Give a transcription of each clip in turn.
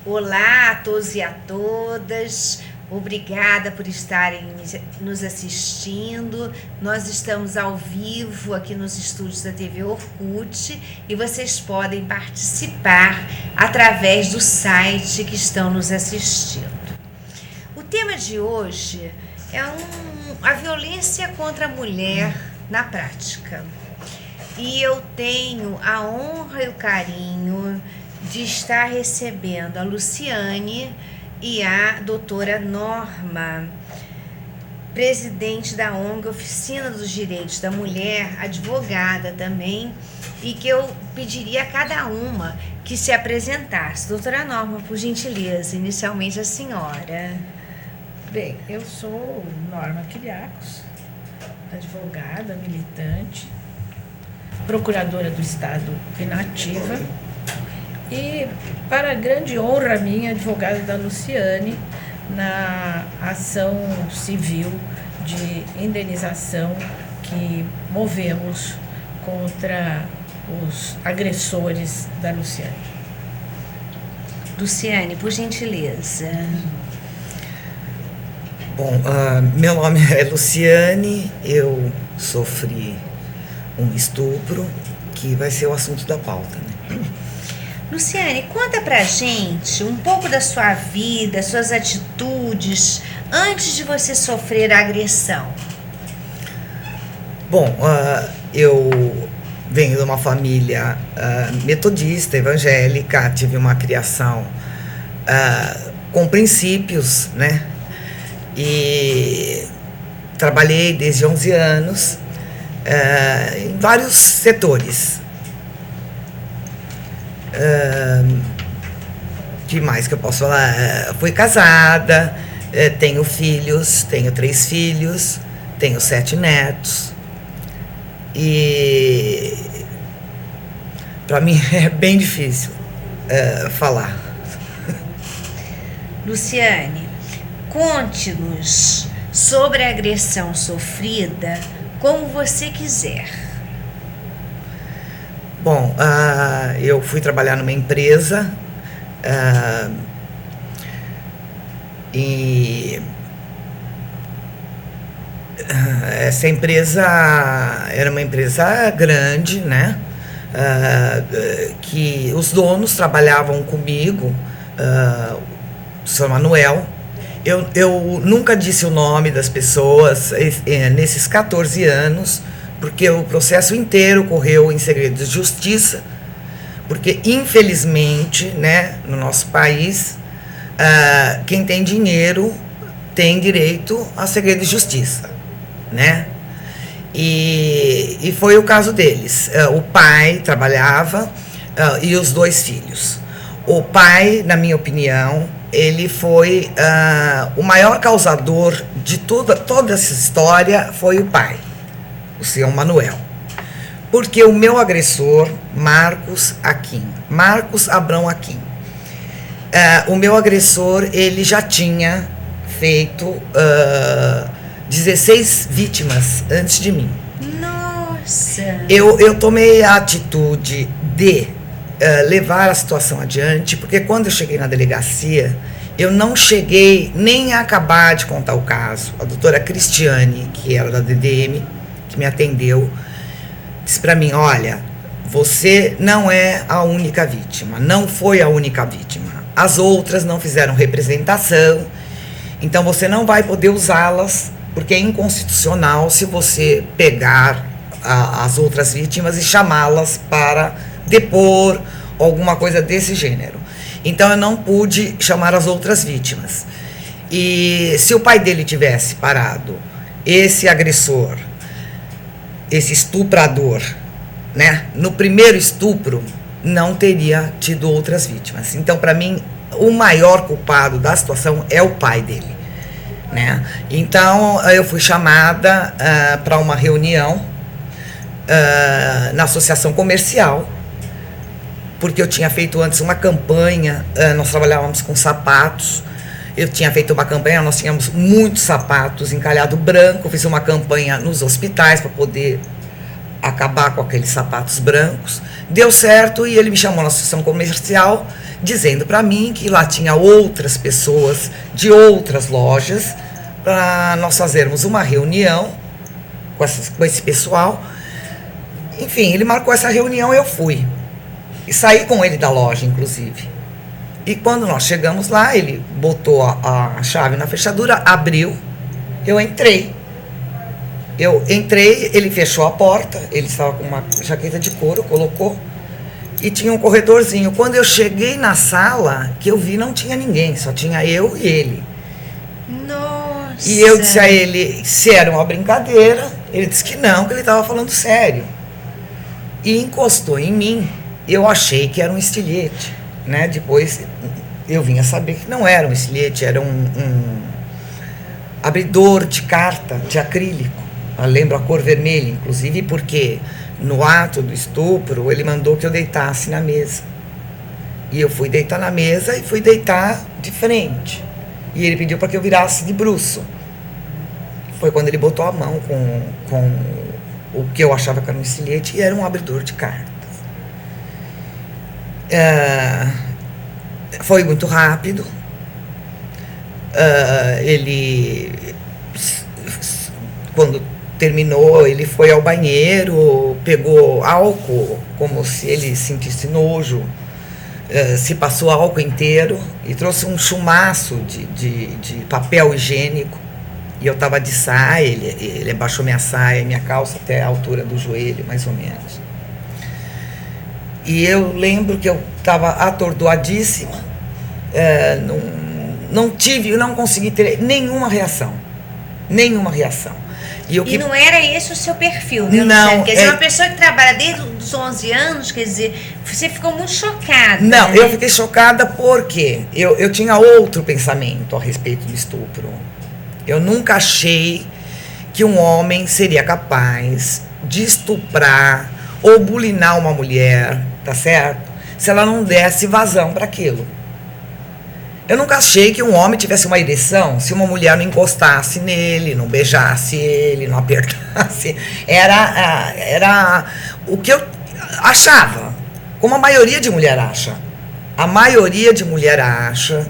Olá a todos e a todas, obrigada por estarem nos assistindo. Nós estamos ao vivo aqui nos estúdios da TV Orkut e vocês podem participar através do site que estão nos assistindo. O tema de hoje é a violência contra a mulher na prática. E eu tenho a honra e o carinho de estar recebendo a Luciane e a doutora Norma, presidente da ONG Oficina dos Direitos da Mulher, advogada também, e que eu pediria a cada uma que se apresentasse. Doutora Norma, por gentileza, inicialmente a senhora. Bem, eu sou Norma Quiriacos, advogada, militante, procuradora do Estado inativa e, para grande honra minha, advogada da Luciane na ação civil de indenização que movemos contra os agressores da Luciane. Luciane, por gentileza. Bom, meu nome é Luciane, eu sofri um estupro, que vai ser o assunto da pauta, né? Luciane, conta pra gente um pouco da sua vida, suas atitudes, antes de você sofrer a agressão. Bom, eu venho de uma família metodista, evangélica, tive uma criação com princípios, né? E trabalhei desde 11 anos em vários setores. Que mais que eu posso falar? Fui casada, tenho filhos, tenho 3 filhos, tenho 7 netos. E para mim é bem difícil falar. Luciane, conte-nos sobre a agressão sofrida como você quiser. Bom, eu fui trabalhar numa empresa e essa empresa era uma empresa grande, né? Que os donos trabalhavam comigo, o Sr. Manuel. Eu nunca disse o nome das pessoas nesses 14 anos, porque o processo inteiro correu em segredo de justiça, porque infelizmente, né, no nosso país, quem tem dinheiro tem direito a segredo de justiça, né? E foi o caso deles. O pai trabalhava e os 2 filhos. O pai, na minha opinião, ele foi o maior causador de toda essa história, foi o pai, o senhor Manuel. Porque o meu agressor, Marcos Abrão Aquim, o meu agressor, ele já tinha feito 16 vítimas antes de mim. Nossa! Eu tomei a atitude de levar a situação adiante, porque quando eu cheguei na delegacia, eu não cheguei nem a acabar de contar o caso. A doutora Cristiane, que era da DDM, que me atendeu, disse para mim: olha, você não é a única vítima, não foi a única vítima. As outras não fizeram representação, então você não vai poder usá-las, porque é inconstitucional se você pegar as outras vítimas e chamá-las para depor, alguma coisa desse gênero. Então eu não pude chamar as outras vítimas. E se o pai dele tivesse parado, esse agressor, esse estuprador, né, no primeiro estupro, não teria tido outras vítimas. Então, para mim, o maior culpado da situação é o pai dele, né? Então eu fui chamada para uma reunião na associação comercial, porque eu tinha feito antes uma campanha, nós trabalhávamos com sapatos, eu tinha feito uma campanha, nós tínhamos muitos sapatos encalhado branco, fiz uma campanha nos hospitais para poder acabar com aqueles sapatos brancos. Deu certo e ele me chamou na associação comercial, dizendo para mim que lá tinha outras pessoas de outras lojas para nós fazermos uma reunião com esse pessoal. Enfim, ele marcou essa reunião e eu fui. E saí com ele da loja, inclusive. E quando nós chegamos lá, ele botou a chave na fechadura, abriu, eu entrei. Ele fechou a porta, ele estava com uma jaqueta de couro, colocou, e tinha um corredorzinho. Quando eu cheguei na sala, que eu vi, não tinha ninguém, só tinha eu e ele. Nossa! E eu disse a ele se era uma brincadeira, ele disse que não, que ele estava falando sério. E encostou em mim, eu achei que era um estilete, né? Depois eu vim a saber que não era um estilete, era um abridor de carta de acrílico. Eu lembro a cor vermelha, inclusive, porque no ato do estupro ele mandou que eu deitasse na mesa. E eu fui deitar na mesa e fui deitar de frente. E ele pediu para que eu virasse de bruço. Foi quando ele botou a mão com o que eu achava que era um estilete e era um abridor de cartas. Foi muito rápido. Ele, quando terminou, ele foi ao banheiro, pegou álcool, como se ele sentisse nojo, se passou álcool inteiro e trouxe um chumaço de papel higiênico. E eu estava de saia, ele abaixou minha saia, minha calça até a altura do joelho, mais ou menos. E eu lembro que eu estava atordoadíssima, não consegui ter nenhuma reação. E não era esse o seu perfil, né? Não. Quer dizer, uma pessoa que trabalha desde os 11 anos, quer dizer, você ficou muito chocada. Não, né? Eu fiquei chocada porque eu tinha outro pensamento a respeito do estupro. Eu nunca achei que um homem seria capaz de estuprar ou bulinar uma mulher, tá certo? Se ela não desse vazão para aquilo. Eu nunca achei que um homem tivesse uma ereção se uma mulher não encostasse nele, não beijasse ele, não apertasse. Era o que eu achava, como a maioria de mulher acha. A maioria de mulher acha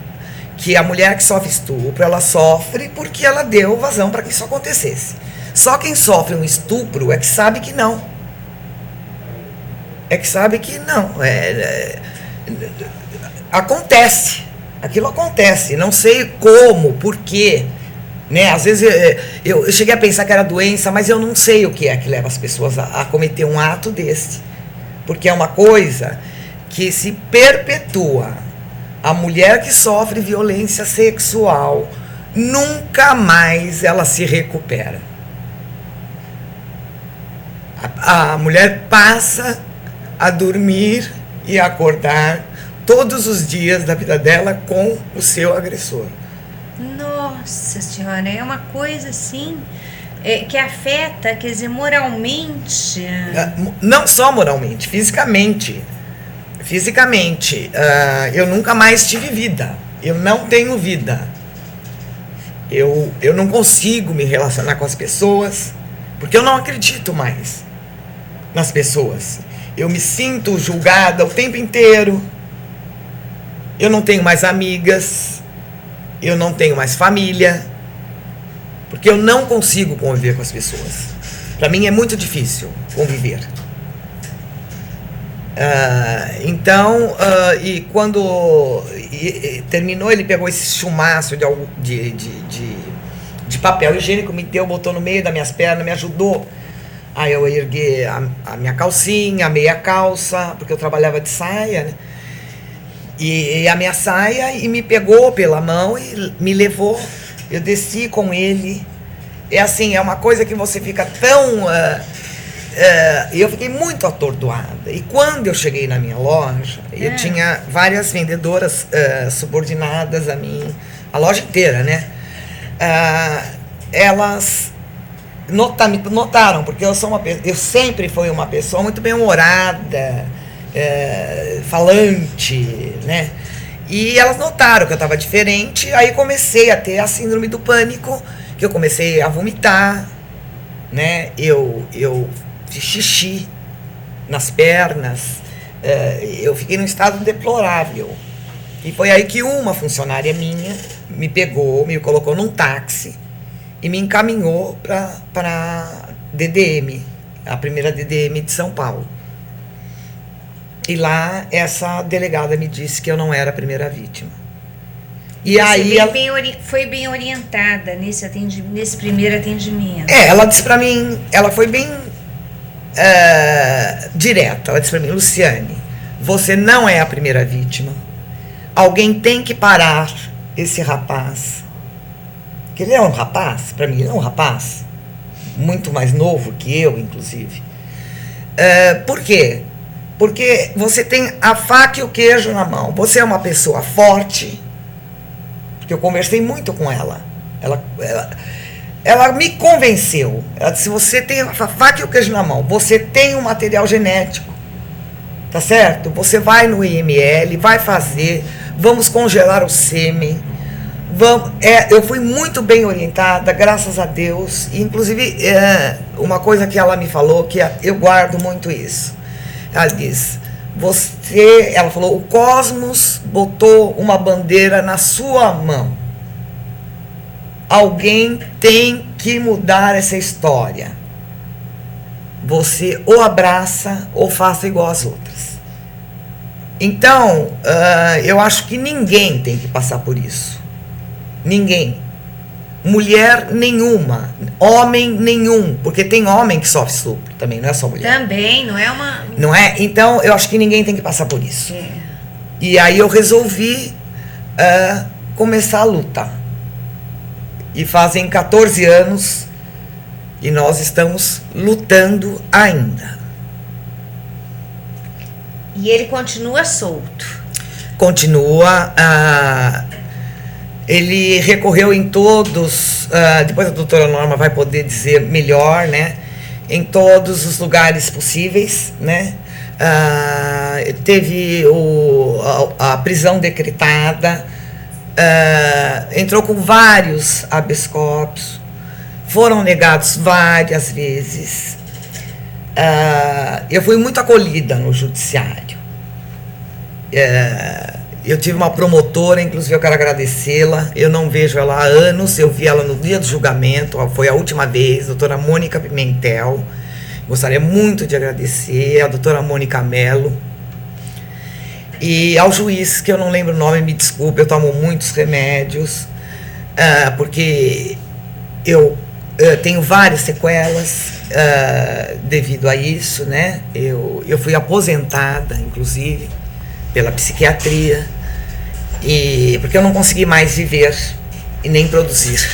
que a mulher que sofre estupro, ela sofre porque ela deu vazão para que isso acontecesse. Só quem sofre um estupro é que sabe que não. Acontece. Aquilo acontece, não sei como, por quê, né? Às vezes eu cheguei a pensar que era doença, mas eu não sei o que é que leva as pessoas a cometer um ato desse, porque é uma coisa que se perpetua. A mulher que sofre violência sexual, nunca mais ela se recupera. A mulher passa a dormir e a acordar todos os dias da vida dela com o seu agressor. Nossa Senhora, é uma coisa assim que afeta, quer dizer, moralmente. Não só moralmente, fisicamente. Eu nunca mais tive vida. Eu não tenho vida. Eu não consigo me relacionar com as pessoas, porque eu não acredito mais nas pessoas. Eu me sinto julgada o tempo inteiro. Eu não tenho mais amigas, eu não tenho mais família, porque eu não consigo conviver com as pessoas. Para mim é muito difícil conviver. E quando terminou, ele pegou esse chumaço de papel higiênico, me deu, botou no meio das minhas pernas, me ajudou a eu erguer a minha calcinha, a meia calça, porque eu trabalhava de saia, né? E a minha saia, e me pegou pela mão e me levou. Eu desci com ele. É uma coisa que você fica tão... eu fiquei muito atordoada. E quando eu cheguei na minha loja, eu tinha várias vendedoras subordinadas a mim, a loja inteira, né? Elas me notaram, porque eu sempre fui uma pessoa muito bem-humorada, falante, né? E elas notaram que eu estava diferente. Aí comecei a ter a síndrome do pânico, que eu comecei a vomitar, né? Eu de xixi nas pernas. Eu fiquei num estado deplorável. E foi aí que uma funcionária minha me pegou, me colocou num táxi e me encaminhou para DDM, a primeira DDM de São Paulo. E lá essa delegada me disse que eu não era a primeira vítima. E você aí foi bem orientada nesse primeiro atendimento. Ela disse para mim, ela foi bem direta. Ela disse para mim: Luciane, você não é a primeira vítima. Alguém tem que parar esse rapaz. Que ele é um rapaz, para mim ele é um rapaz, muito mais novo que eu, inclusive. Por quê? Porque você tem a faca e o queijo na mão. Você é uma pessoa forte, porque eu conversei muito com ela. Ela me convenceu. Ela disse: você tem a faca e o queijo na mão, você tem um material genético, tá certo? Você vai no IML, vai fazer, vamos congelar o sêmen. Eu fui muito bem orientada, graças a Deus. E, inclusive, uma coisa que ela me falou, que eu guardo muito isso. Ela diz: ela falou, o cosmos botou uma bandeira na sua mão. Alguém tem que mudar essa história. Você ou abraça ou faça igual às outras. Então, eu acho que ninguém tem que passar por isso. Ninguém. Mulher nenhuma. Homem nenhum. Porque tem homem que sofre estupro também, não é só mulher. Também, não é uma... Não é? Então, eu acho que ninguém tem que passar por isso. É. E aí eu resolvi começar a luta. E fazem 14 anos e nós estamos lutando ainda. E ele continua solto? Continua. Ele recorreu em todos, depois a doutora Norma vai poder dizer melhor, né? Em todos os lugares possíveis, né? Teve a prisão decretada, entrou com vários habeas corpus, foram negados várias vezes. Eu fui muito acolhida no judiciário. Eu tive uma promotora, inclusive eu quero agradecê-la. Eu não vejo ela há anos, eu vi ela no dia do julgamento, foi a última vez, a doutora Mônica Pimentel. Gostaria muito de agradecer a doutora Mônica Mello. E ao juiz, que eu não lembro o nome, me desculpe, eu tomo muitos remédios, porque eu tenho várias sequelas devido a isso, né? Eu fui aposentada, inclusive, pela psiquiatria, porque eu não consegui mais viver e nem produzir.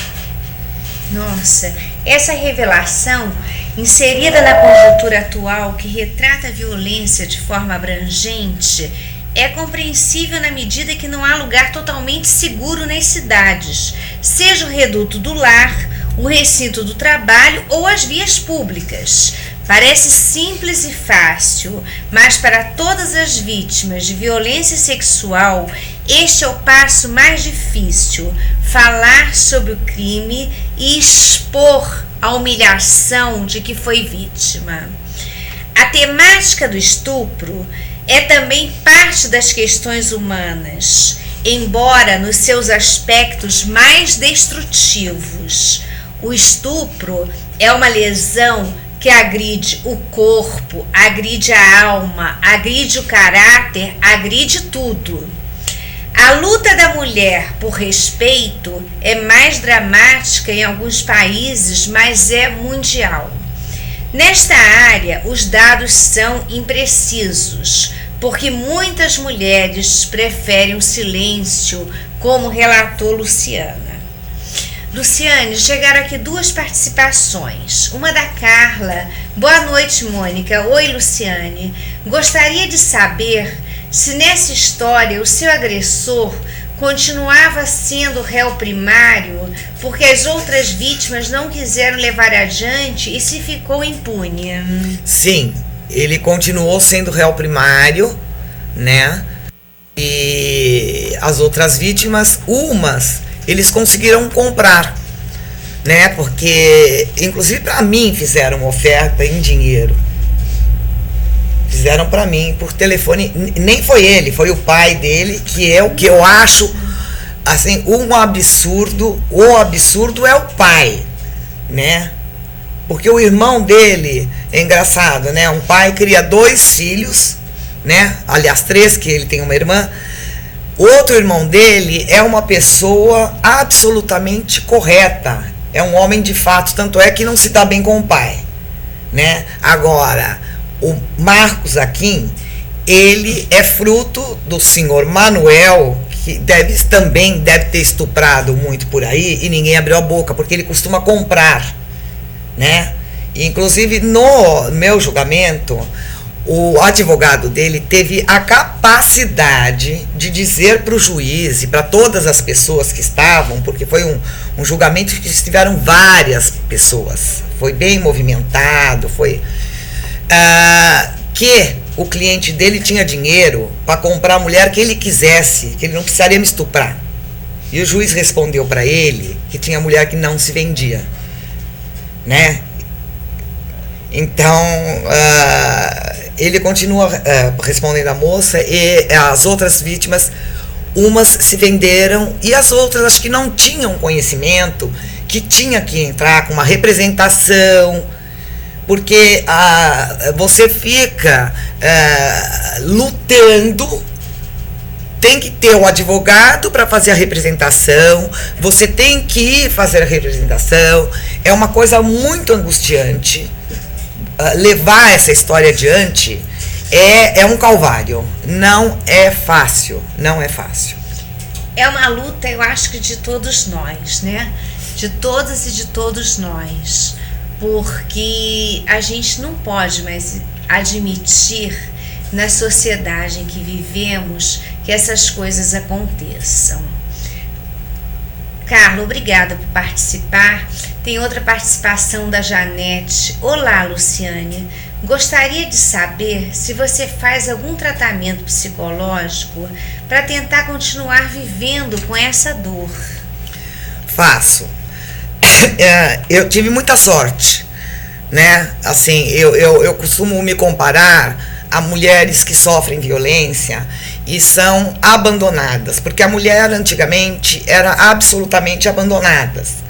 Nossa, essa revelação, inserida na conjuntura atual que retrata a violência de forma abrangente, é compreensível na medida que não há lugar totalmente seguro nas cidades, seja o reduto do lar, o recinto do trabalho ou as vias públicas. Parece simples e fácil, mas para todas as vítimas de violência sexual, este é o passo mais difícil: falar sobre o crime e expor a humilhação de que foi vítima. A temática do estupro é também parte das questões humanas, embora nos seus aspectos mais destrutivos. O estupro é uma lesão que agride o corpo, agride a alma, agride o caráter, agride tudo. A luta da mulher por respeito é mais dramática em alguns países, mas é mundial. Nesta área, os dados são imprecisos, porque muitas mulheres preferem o silêncio, como relatou Luciana. Luciane, chegaram aqui 2 participações. Uma da Carla. Boa noite, Mônica. Oi, Luciane. Gostaria de saber se nessa história o seu agressor continuava sendo réu primário porque as outras vítimas não quiseram levar adiante e se ficou impune. Sim, ele continuou sendo réu primário, né? E as outras vítimas, eles conseguiram comprar, né? Porque, inclusive, para mim, fizeram uma oferta em dinheiro. fizeram para mim por telefone. Nem foi ele, foi o pai dele, que é o que eu acho assim um absurdo. O absurdo é o pai, né? Porque o irmão dele é engraçado, né? Um pai cria 2 filhos, né? Aliás, 3, que ele tem uma irmã. Outro irmão dele é uma pessoa absolutamente correta. É um homem de fato, tanto é que não se dá bem com o pai, né? Agora, o Marcos Aquim, ele é fruto do senhor Manuel, que também deve ter estuprado muito por aí e ninguém abriu a boca, porque ele costuma comprar, né? E, inclusive, no meu julgamento, o advogado dele teve a capacidade de dizer para o juiz e para todas as pessoas que estavam, porque foi um julgamento que estiveram várias pessoas, foi bem movimentado, foi que o cliente dele tinha dinheiro para comprar a mulher que ele quisesse, que ele não precisaria me estuprar. E o juiz respondeu para ele que tinha mulher que não se vendia, né? Então, ele continua respondendo à moça, e as outras vítimas, umas se venderam e as outras acho que não tinham conhecimento, que tinha que entrar com uma representação, porque você fica lutando, tem que ter o advogado para fazer a representação, você tem que fazer a representação, é uma coisa muito angustiante. Levar essa história adiante é um calvário, não é fácil, não é fácil. É uma luta, eu acho que de todos nós, né? De todas e de todos nós, porque a gente não pode mais admitir na sociedade em que vivemos que essas coisas aconteçam. Carla, obrigada por participar. Tem outra participação da Janete. Olá, Luciane. Gostaria de saber se você faz algum tratamento psicológico para tentar continuar vivendo com essa dor. Faço. Eu tive muita sorte, né? Assim, eu costumo me comparar a mulheres que sofrem violência e são abandonadas, porque a mulher antigamente era absolutamente abandonadas.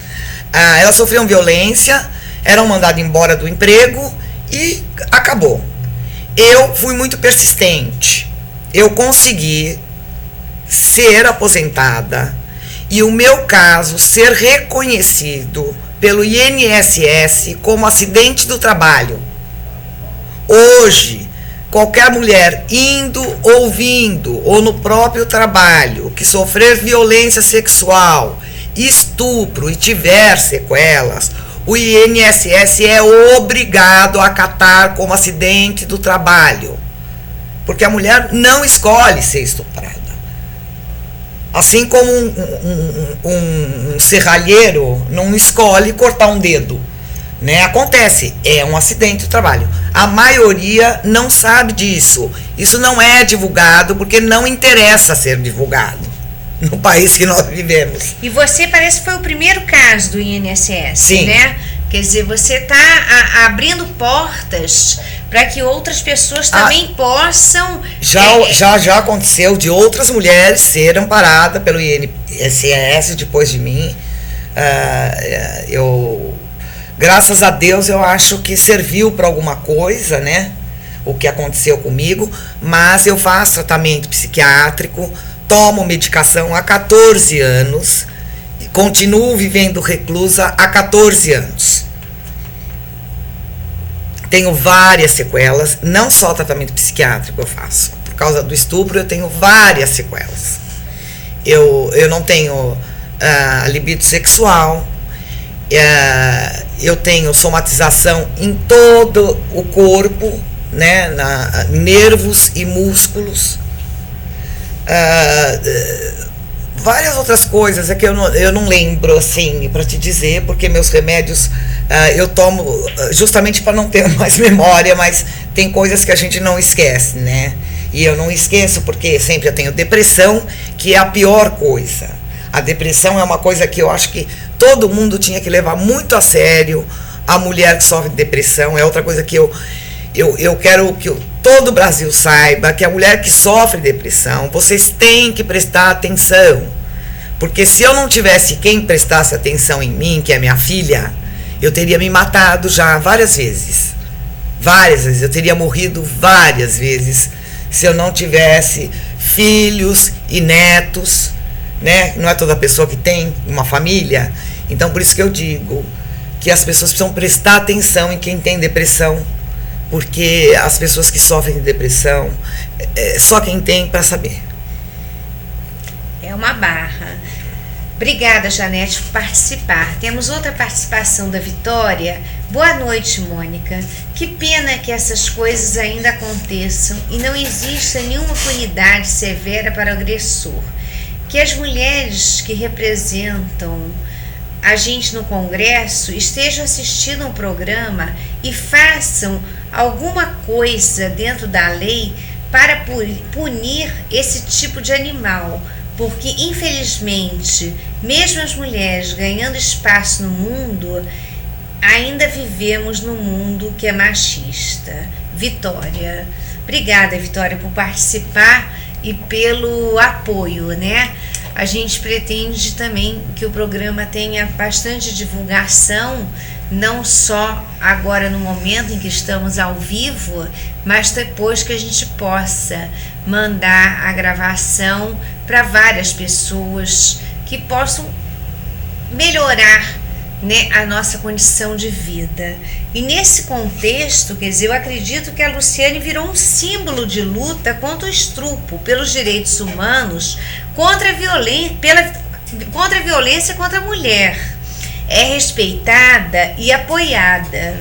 Elas sofriam violência, eram mandadas embora do emprego e acabou. Eu fui muito persistente, eu consegui ser aposentada e o meu caso ser reconhecido pelo INSS como acidente do trabalho. Hoje, qualquer mulher indo ou vindo, ou no próprio trabalho, que sofrer violência sexual, estupro e tiver sequelas, o INSS é obrigado a acatar como acidente do trabalho. Porque a mulher não escolhe ser estuprada. Assim como um serralheiro não escolhe cortar um dedo, né? Acontece, é um acidente do trabalho. A maioria não sabe disso. Isso não é divulgado porque não interessa ser divulgado no país que nós vivemos. E você parece que foi o primeiro caso do INSS, sim, né? Quer dizer, você está abrindo portas para que outras pessoas também possam... Já aconteceu de outras mulheres serem amparadas pelo INSS depois de mim. Graças a Deus, eu acho que serviu para alguma coisa, né? O que aconteceu comigo, mas eu faço tratamento psiquiátrico, tomo medicação há 14 anos, e continuo vivendo reclusa há 14 anos. Tenho várias sequelas, não só tratamento psiquiátrico eu faço. Por causa do estupro, eu tenho várias sequelas. Eu não tenho libido sexual, eu tenho somatização em todo o corpo, né, nervos e músculos. Várias outras coisas é que eu não lembro assim para te dizer, porque meus remédios eu tomo justamente para não ter mais memória, mas tem coisas que a gente não esquece, né? E eu não esqueço porque sempre eu tenho depressão, que é a pior coisa. A depressão é uma coisa que eu acho que todo mundo tinha que levar muito a sério. A mulher que sofre de depressão é outra coisa que eu quero que todo o Brasil saiba que a mulher que sofre depressão, vocês têm que prestar atenção. Porque se eu não tivesse quem prestasse atenção em mim, que é minha filha, eu teria me matado já várias vezes. Várias vezes. Eu teria morrido várias vezes se eu não tivesse filhos e netos, né? Não é toda pessoa que tem uma família. Então, por isso que eu digo que as pessoas precisam prestar atenção em quem tem depressão, porque as pessoas que sofrem de depressão, só quem tem para saber. É uma barra. Obrigada, Janete, por participar. Temos outra participação da Vitória. Boa noite, Mônica. Que pena que essas coisas ainda aconteçam e não exista nenhuma punidade severa para o agressor. Que as mulheres que representam a gente no Congresso estejam assistindo um programa e façam alguma coisa dentro da lei para punir esse tipo de animal, porque infelizmente, mesmo as mulheres ganhando espaço no mundo, ainda vivemos num mundo que é machista. Vitória. Obrigada, Vitória, por participar e pelo apoio, né? A gente pretende também que o programa tenha bastante divulgação, não só agora no momento em que estamos ao vivo, mas depois que a gente possa mandar a gravação para várias pessoas que possam melhorar, né, a nossa condição de vida. E nesse contexto, quer dizer, eu acredito que a Luciane virou um símbolo de luta contra o estupro, pelos direitos humanos, contra a violência contra a mulher. É respeitada e apoiada.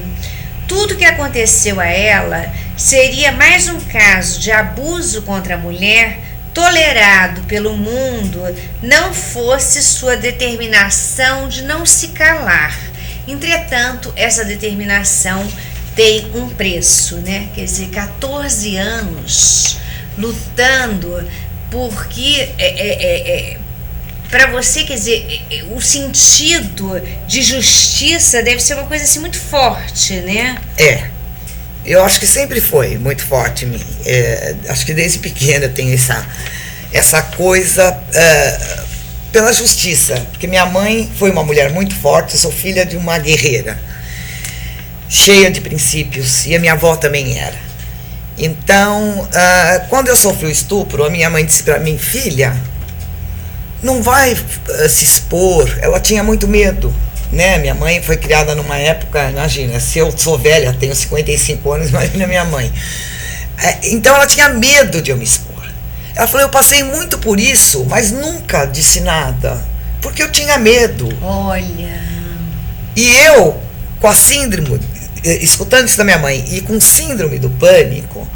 Tudo que aconteceu a ela seria mais um caso de abuso contra a mulher tolerado pelo mundo, não fosse sua determinação de não se calar. Entretanto, essa determinação tem um preço, né? Quer dizer, 14 anos lutando, porque para você, quer dizer, o sentido de justiça deve ser uma coisa assim muito forte, né? Eu acho que sempre foi muito forte em mim. Acho que desde pequena eu tenho essa coisa pela justiça. Porque minha mãe foi uma mulher muito forte, eu sou filha de uma guerreira, cheia de princípios, e a minha avó também era. Então, quando eu sofri o estupro, a minha mãe disse para mim: filha, não vai se expor. Ela tinha muito medo, né? Minha mãe foi criada numa época, imagina, se eu sou velha, tenho 55 anos, imagina minha mãe. Então ela tinha medo de eu me expor. Ela falou: eu passei muito por isso, mas nunca disse nada, porque eu tinha medo. Olha. E eu, com a síndrome, escutando isso da minha mãe, e com síndrome do pânico,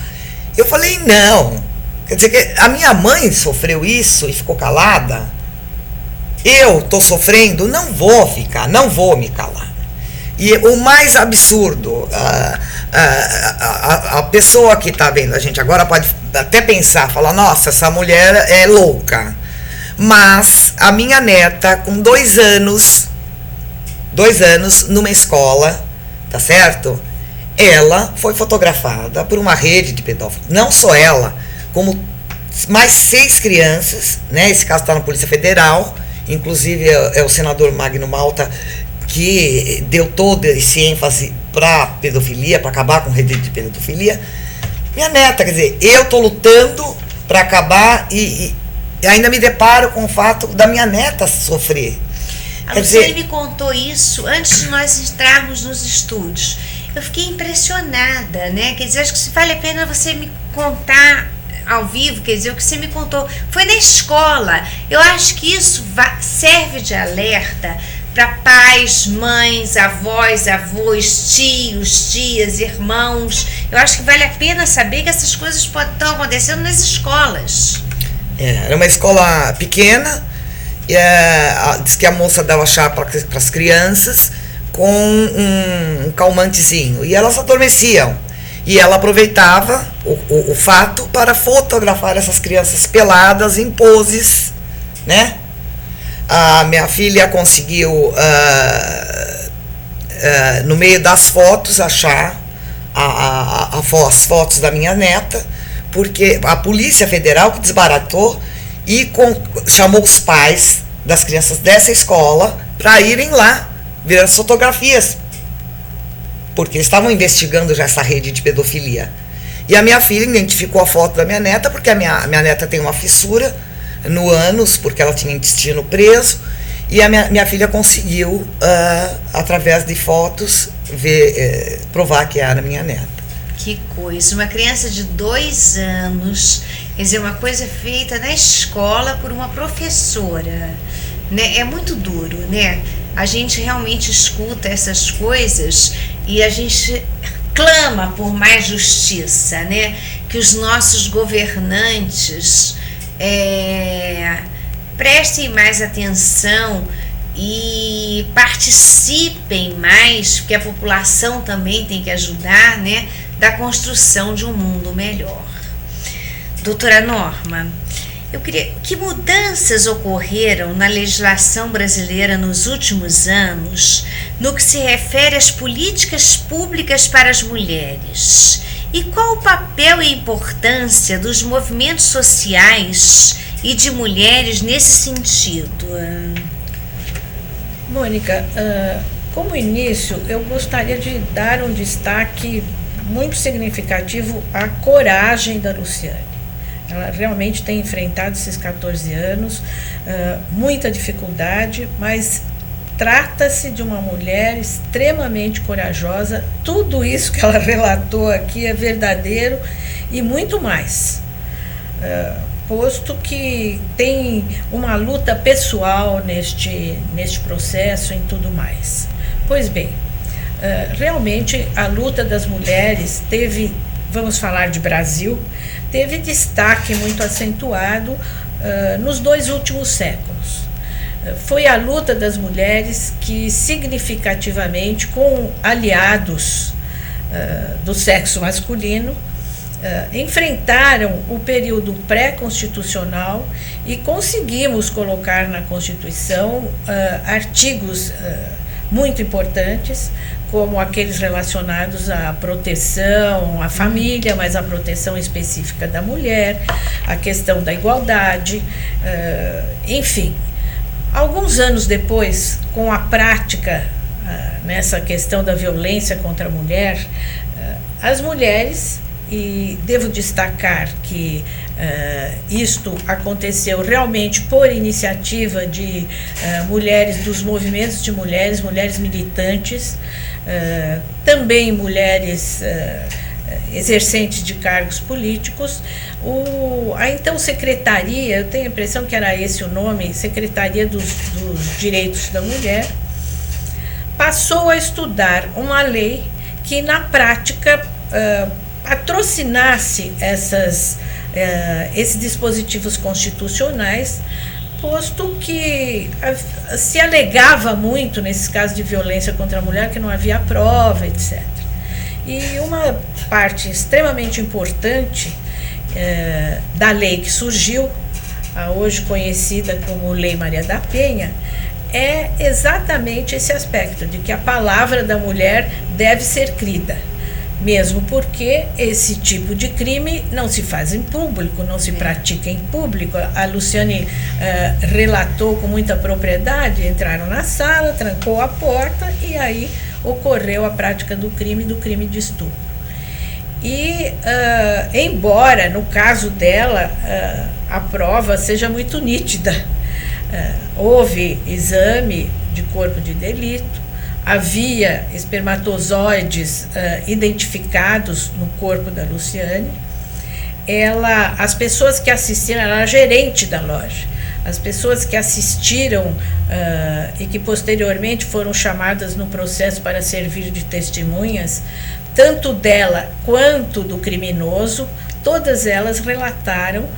eu falei: não. Quer dizer que a minha mãe sofreu isso e ficou calada. Eu tô sofrendo, não vou me calar. E o mais absurdo, a pessoa que está vendo a gente agora pode até pensar, falar: nossa, essa mulher é louca. Mas a minha neta, com 2 anos, numa escola, tá certo? Ela foi fotografada por uma rede de pedófilos. Não só ela, como mais 6 crianças, né? Esse caso está na Polícia Federal. Inclusive é o senador Magno Malta que deu todo esse ênfase para pedofilia, para acabar com rede de pedofilia. Minha neta, quer dizer, eu estou lutando para acabar e ainda me deparo com o fato da minha neta sofrer. A Luciane me contou isso antes de nós entrarmos nos estúdios. Eu fiquei impressionada, né? Quer dizer, acho que vale a pena você me contar ao vivo, quer dizer, o que você me contou foi na escola. Eu acho que isso serve de alerta para pais, mães, avós, avós, tios, tias, irmãos. Eu acho que vale a pena saber que essas coisas estão acontecendo nas escolas. Era uma escola pequena, diz que a moça dava chá para as crianças com um calmantezinho, e elas adormeciam. E ela aproveitava o fato para fotografar essas crianças peladas em poses, né? A minha filha conseguiu, no meio das fotos, achar as fotos da minha neta, porque a Polícia Federal que desbaratou e chamou os pais das crianças dessa escola para irem lá ver as fotografias, porque eles estavam investigando já essa rede de pedofilia. E a minha filha identificou a foto da minha neta, porque a minha neta tem uma fissura no ânus, porque ela tinha intestino preso, e a minha filha conseguiu, através de fotos, provar que era minha neta. Que coisa, uma criança de 2 anos, quer dizer, uma coisa feita na escola por uma professora, né? É muito duro, né? A gente realmente escuta essas coisas e a gente clama por mais justiça, né? Que os nossos governantes prestem mais atenção e participem mais, porque a população também tem que ajudar, né? Da construção de um mundo melhor. Doutora Norma, eu queria, que mudanças ocorreram na legislação brasileira nos últimos anos no que se refere às políticas públicas para as mulheres? E qual o papel e importância dos movimentos sociais e de mulheres nesse sentido? Mônica, como início, eu gostaria de dar um destaque muito significativo à coragem da Luciane. Ela realmente tem enfrentado esses 14 anos, muita dificuldade, mas trata-se de uma mulher extremamente corajosa. Tudo isso que ela relatou aqui é verdadeiro e muito mais. Posto que tem uma luta pessoal neste processo e tudo mais. Pois bem, realmente a luta das mulheres teve, vamos falar de Brasil, teve destaque muito acentuado nos 2 últimos séculos. Foi a luta das mulheres que significativamente, com aliados do sexo masculino, enfrentaram o período pré-constitucional e conseguimos colocar na Constituição artigos muito importantes, como aqueles relacionados à proteção à família, mas à proteção específica da mulher, a questão da igualdade, enfim. Alguns anos depois, com a prática nessa questão da violência contra a mulher, as mulheres, e devo destacar que isto aconteceu realmente por iniciativa de mulheres dos movimentos de mulheres, mulheres militantes, também mulheres exercentes de cargos políticos. A então secretaria, eu tenho a impressão que era esse o nome, Secretaria dos Direitos da Mulher, passou a estudar uma lei que na prática patrocinasse esses dispositivos constitucionais, posto que se alegava muito, nesses casos de violência contra a mulher, que não havia prova, etc. E uma parte extremamente importante da lei que surgiu, a hoje conhecida como Lei Maria da Penha, é exatamente esse aspecto de que a palavra da mulher deve ser crida. Mesmo porque esse tipo de crime não se faz em público, não se pratica em público. A Luciane relatou com muita propriedade, entraram na sala, trancou a porta e aí ocorreu a prática do crime de estupro. E, embora no caso dela a prova seja muito nítida, houve exame de corpo de delito, havia espermatozoides identificados no corpo da Luciane. As pessoas que assistiram, ela era gerente da loja, as pessoas que assistiram e que posteriormente foram chamadas no processo para servir de testemunhas, tanto dela quanto do criminoso, todas elas relataram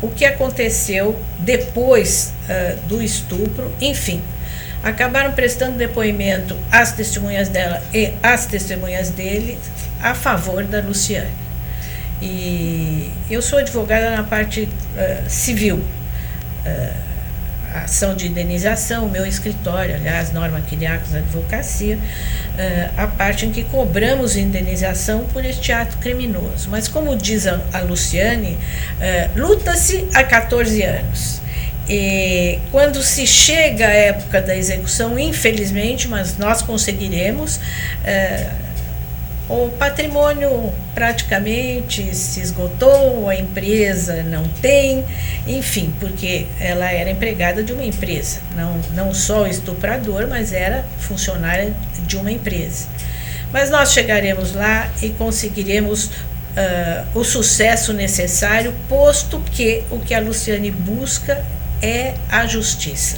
o que aconteceu depois do estupro, enfim. Acabaram prestando depoimento às testemunhas dela e às testemunhas dele a favor da Luciane. E eu sou advogada na parte civil. ação de indenização, o meu escritório, aliás, Norma Quiriacos Advocacia, a parte em que cobramos indenização por este ato criminoso. Mas, como diz a Luciane, luta-se há 14 anos. E quando se chega à época da execução, infelizmente, mas nós conseguiremos, o patrimônio praticamente se esgotou, a empresa não tem, enfim, porque ela era empregada de uma empresa, não só o estuprador, mas era funcionária de uma empresa. Mas nós chegaremos lá e conseguiremos o sucesso necessário, posto que o que a Luciane busca é a justiça.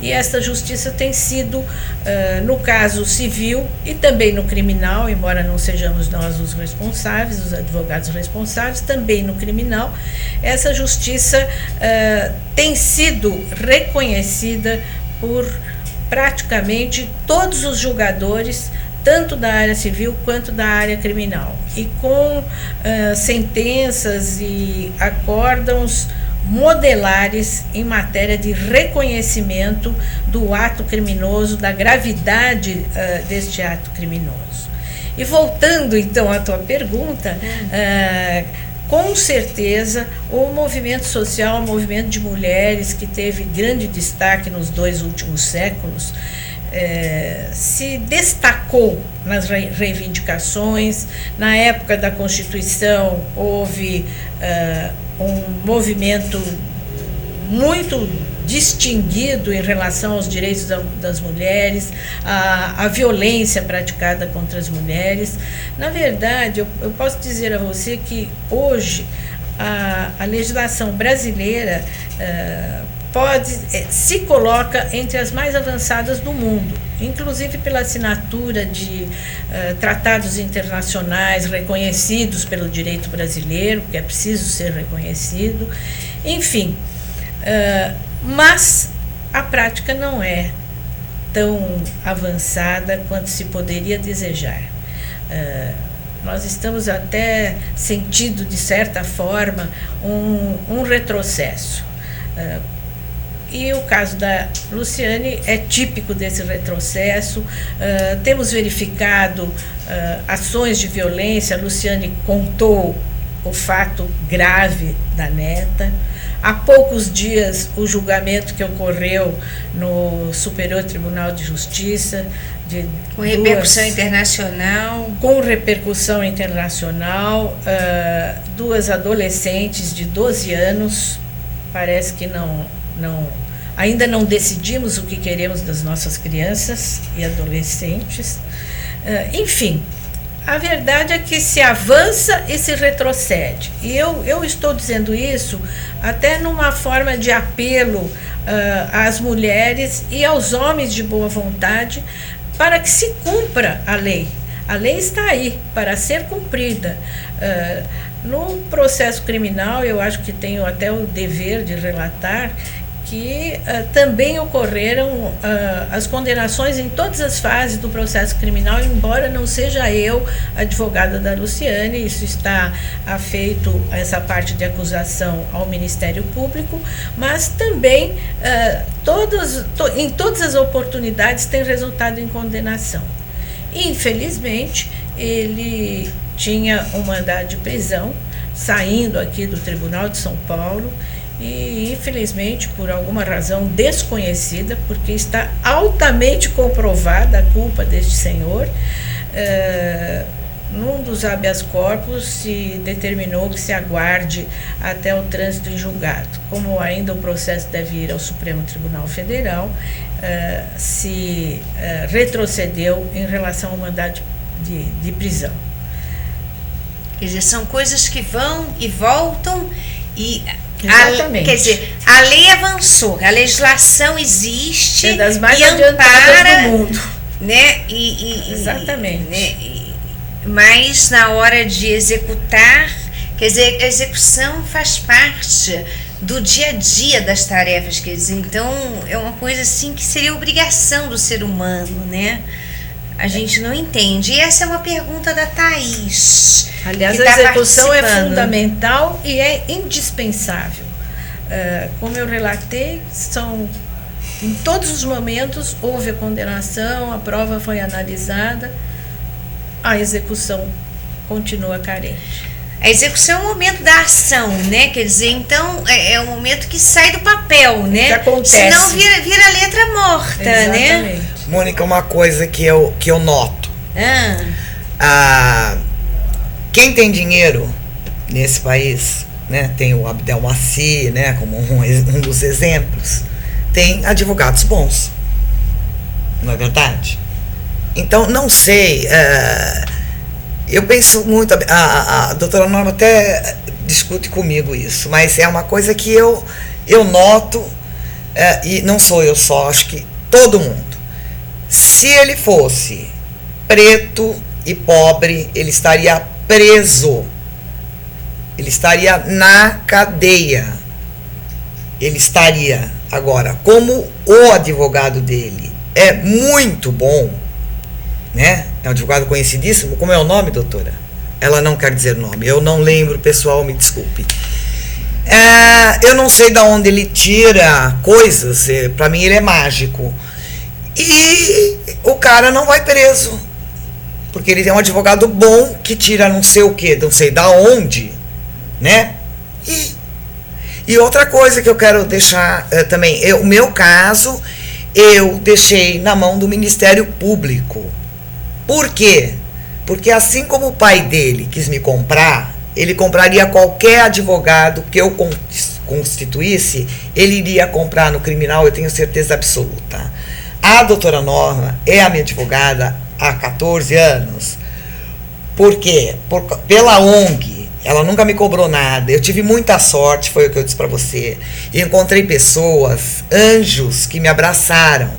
E esta justiça tem sido, no caso civil e também no criminal, embora não sejamos nós os responsáveis, os advogados responsáveis, também no criminal, essa justiça tem sido reconhecida por praticamente todos os julgadores, tanto da área civil quanto da área criminal, e com sentenças e acórdãos modelares em matéria de reconhecimento do ato criminoso, da gravidade deste ato criminoso. E voltando então à tua pergunta, com certeza o movimento social, o movimento de mulheres, que teve grande destaque nos 2 últimos séculos, se destacou nas reivindicações. Na época da Constituição houve um movimento muito distinguido em relação aos direitos das mulheres, a violência praticada contra as mulheres. Na verdade, eu posso dizer a você que hoje a legislação brasileira se coloca entre as mais avançadas do mundo, inclusive pela assinatura de tratados internacionais reconhecidos pelo direito brasileiro, que é preciso ser reconhecido, enfim, mas a prática não é tão avançada quanto se poderia desejar. Nós estamos até sentindo, de certa forma, um retrocesso. E o caso da Luciane é típico desse retrocesso. Temos verificado ações de violência. A Luciane contou o fato grave da neta. Há poucos dias, o julgamento que ocorreu no Superior Tribunal de Justiça. Com repercussão internacional. Com repercussão internacional. 2 adolescentes de 12 anos. Parece que ainda não decidimos o que queremos das nossas crianças e adolescentes. Enfim, a verdade é que se avança e se retrocede. E eu estou dizendo isso até numa forma de apelo às mulheres e aos homens de boa vontade para que se cumpra a lei. A lei está aí para ser cumprida. No processo criminal, eu acho que tenho até o dever de relatar que também ocorreram as condenações em todas as fases do processo criminal, embora não seja eu advogada da Luciane. Isso está afeito, essa parte de acusação, ao Ministério Público, mas também em todas as oportunidades tem resultado em condenação. Infelizmente, ele tinha um mandado de prisão saindo aqui do Tribunal de São Paulo e, infelizmente, por alguma razão desconhecida, porque está altamente comprovada a culpa deste senhor, num dos habeas corpus se determinou que se aguarde até o trânsito em julgado. Como ainda o processo deve ir ao Supremo Tribunal Federal, se retrocedeu em relação ao mandado de prisão. Quer dizer, são coisas que vão e voltam e... Exatamente. Quer dizer, a lei avançou, a legislação existe, é das mais e ampara do mundo. Né? Exatamente. Né? Mas na hora de executar, quer dizer, a execução faz parte do dia a dia das tarefas, quer dizer, então é uma coisa assim que seria obrigação do ser humano, né? A gente não entende. E essa é uma pergunta da Thaís. Aliás, a execução é fundamental e é indispensável. como eu relatei, em todos os momentos houve a condenação, a prova foi analisada, a execução continua carente. A execução é o momento da ação, né? Quer dizer, então é o momento que sai do papel, né? Que acontece. Senão vira letra morta, Exatamente. né? Mônica, uma coisa que eu noto. Quem tem dinheiro nesse país, né? Tem o Abdelmaci, né? Como um dos exemplos. Tem advogados bons. Não é verdade? Então, não sei... eu penso muito, a doutora Norma até discute comigo isso, mas é uma coisa que eu noto, e não sou eu só, acho que todo mundo. Se ele fosse preto e pobre, ele estaria preso. Ele estaria na cadeia. Ele estaria. Agora, como o advogado dele é muito bom, né? É um advogado conhecidíssimo. Como é o nome, doutora? Ela não quer dizer nome. Eu não lembro, pessoal, me desculpe. Eu não sei de onde ele tira coisas. Para mim, ele é mágico. E o cara não vai preso. Porque ele é um advogado bom que tira não sei o quê, não sei da onde, né? E outra coisa que eu quero deixar também. O meu caso, eu deixei na mão do Ministério Público. Por quê? Porque assim como o pai dele quis me comprar, ele compraria qualquer advogado que eu constituísse, ele iria comprar no criminal, eu tenho certeza absoluta. A doutora Norma é a minha advogada há 14 anos. Por quê? Pela ONG, ela nunca me cobrou nada, eu tive muita sorte, foi o que eu disse para você. E encontrei pessoas, anjos, que me abraçaram.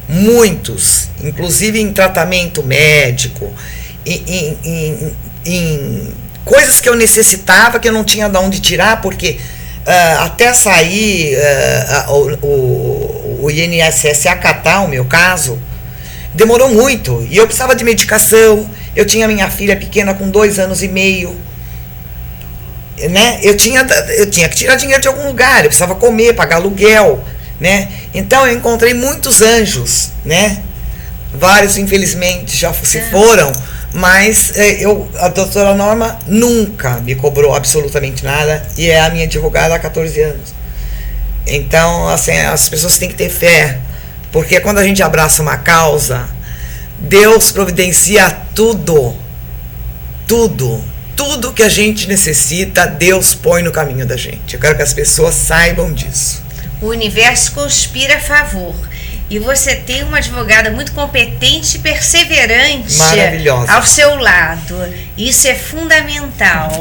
Muitos, inclusive em tratamento médico, em coisas que eu necessitava, que eu não tinha de onde tirar, porque até sair o INSS acatar o meu caso, demorou muito. E eu precisava de medicação, eu tinha minha filha pequena com 2 anos e meio, né? Eu tinha que tirar dinheiro de algum lugar, eu precisava comer, pagar aluguel, né? Então eu encontrei muitos anjos, né? Vários infelizmente já se foram, mas a doutora Norma nunca me cobrou absolutamente nada e é a minha advogada há 14 anos. Então, assim, as pessoas têm que ter fé, porque quando a gente abraça uma causa, Deus providencia tudo que a gente necessita, Deus põe no caminho da gente. Eu quero que as pessoas saibam disso. O universo conspira a favor. E você tem uma advogada muito competente e perseverante ao seu lado. Isso é fundamental.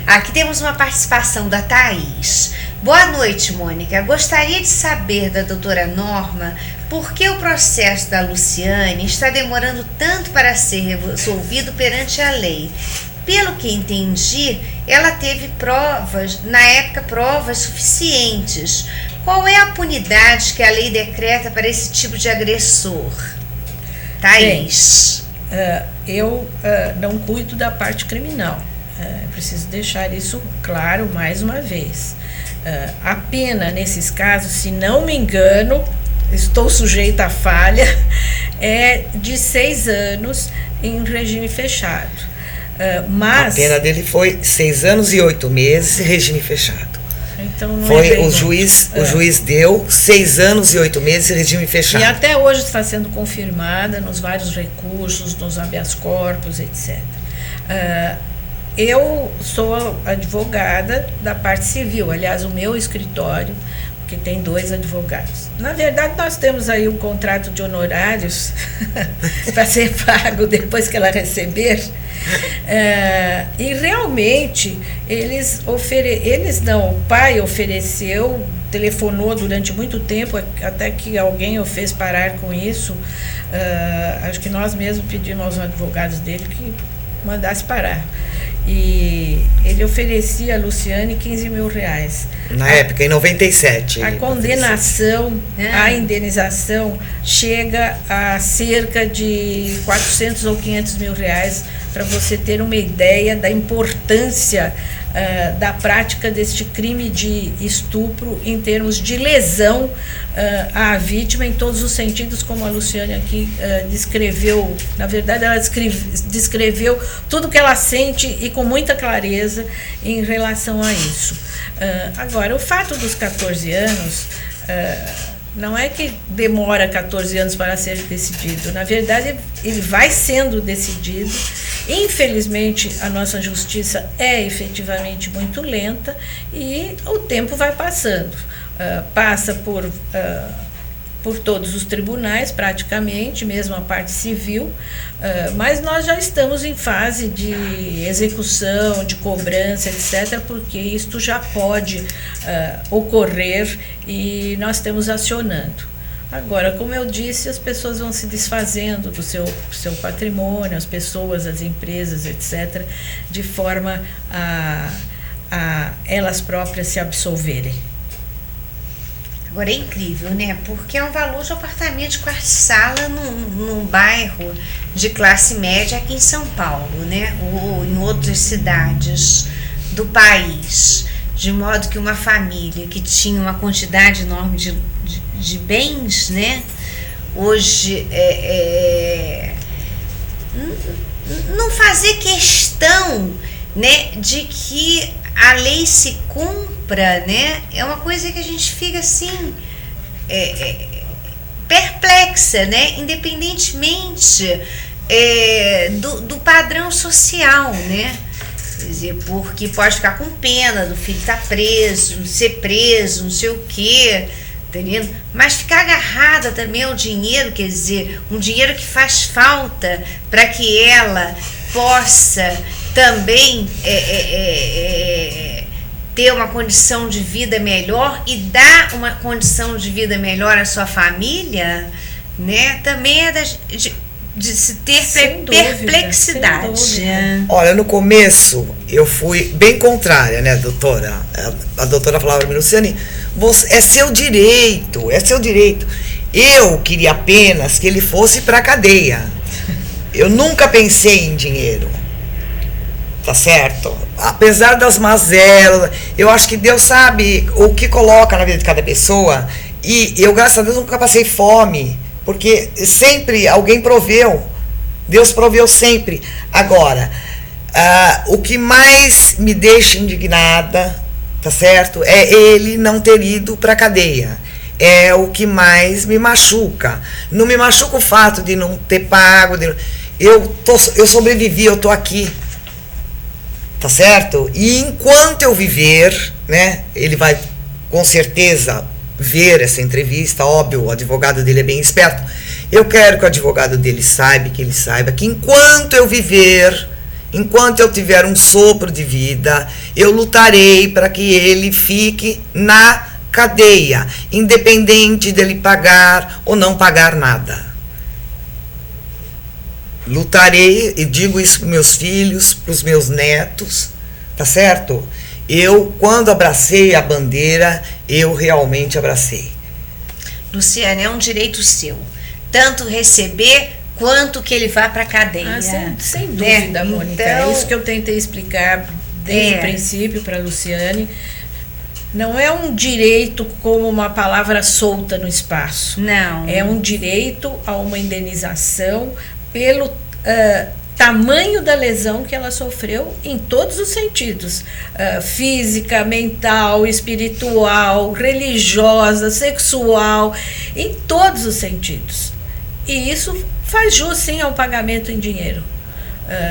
Aqui temos uma participação da Thaís. Boa noite, Mônica. Gostaria de saber da doutora Norma por que o processo da Luciane está demorando tanto para ser resolvido perante a lei. Pelo que entendi, ela teve provas suficientes. Qual é a punidade que a lei decreta para esse tipo de agressor? Thaís. Eu não cuido da parte criminal. Preciso deixar isso claro mais uma vez. A pena nesses casos, se não me engano, estou sujeita a falha, é de 6 anos em regime fechado. Mas a pena dele foi 6 anos e 8 meses em regime fechado. Então não foi o juiz deu 6 anos e 8 meses em regime fechado. E até hoje está sendo confirmada nos vários recursos, nos habeas corpus, etc. Eu sou advogada da parte civil, aliás, o meu escritório, que tem 2 advogados. Na verdade, nós temos aí um contrato de honorários para ser pago depois que ela receber. E realmente o pai ofereceu, telefonou durante muito tempo, até que alguém o fez parar com isso. Acho que nós mesmos pedimos aos advogados dele que mandasse parar. E ele oferecia a Luciane R$15 mil. Na época, em 97. A condenação, a indenização chega a cerca de R$400 ou R$500 mil para você ter uma ideia da importância da prática deste crime de estupro em termos de lesão à vítima em todos os sentidos, como a Luciane aqui descreveu. Na verdade, ela descreveu tudo que ela sente e com muita clareza em relação a isso. Agora, o fato dos 14 anos não é que demora 14 anos para ser decidido. Na verdade, ele vai sendo decidido. Infelizmente, a nossa justiça é efetivamente muito lenta e o tempo vai passando. Passa por todos os tribunais, praticamente, mesmo a parte civil, mas nós já estamos em fase de execução, de cobrança, etc., porque isto já pode ocorrer e nós estamos acionando. Agora, como eu disse, as pessoas vão se desfazendo do seu patrimônio, as pessoas, as empresas, etc., de forma a elas próprias se absolverem. Agora é incrível, né? Porque é um valor de apartamento de quarto-sala num bairro de classe média aqui em São Paulo, né? Ou em outras cidades do país. De modo que uma família que tinha uma quantidade enorme de bens, né? Hoje não fazer questão, né, de que a lei se cumpra, né? É uma coisa que a gente fica assim perplexa, né? Independentemente do padrão social, né? Quer dizer, porque pode ficar com pena do filho estar preso, ser preso, não sei o quê, entendendo? Mas ficar agarrada também ao dinheiro, quer dizer, um dinheiro que faz falta para que ela possa também ter uma condição de vida melhor e dar uma condição de vida melhor à sua família, né? Também é de se ter perplexidade. Olha, no começo eu fui bem contrária, né, doutora? A doutora falava para mim, Luciane, é seu direito, é seu direito. Eu queria apenas que ele fosse para a cadeia. Eu nunca pensei em dinheiro. Tá certo? Apesar das mazelas, eu acho que Deus sabe o que coloca na vida de cada pessoa. E eu, graças a Deus, nunca passei fome. Porque sempre alguém proveu. Deus proveu sempre. Agora, o que mais me deixa indignada, tá certo? É ele não ter ido para a cadeia. É o que mais me machuca. Não me machuca o fato de não ter pago. Eu sobrevivi, eu tô aqui. Tá certo? E enquanto eu viver, né? Ele vai com certeza ver essa entrevista, óbvio, o advogado dele é bem esperto. Eu quero que o advogado dele saiba que enquanto eu viver, enquanto eu tiver um sopro de vida, eu lutarei para que ele fique na cadeia, independente dele pagar ou não pagar nada. Lutarei, e digo isso para meus filhos, para os meus netos, tá certo? Eu, quando abracei a bandeira, eu realmente abracei. Luciane, é um direito seu, tanto receber quanto que ele vá para a cadeia. Sem dúvida, Mônica. Então, é isso que eu tentei explicar desde o princípio para a Luciane. Não é um direito como uma palavra solta no espaço. Não. É um direito a uma indenização pelo tamanho da lesão que ela sofreu em todos os sentidos, física, mental, espiritual, religiosa, sexual, em todos os sentidos. E isso faz jus, sim, ao pagamento em dinheiro.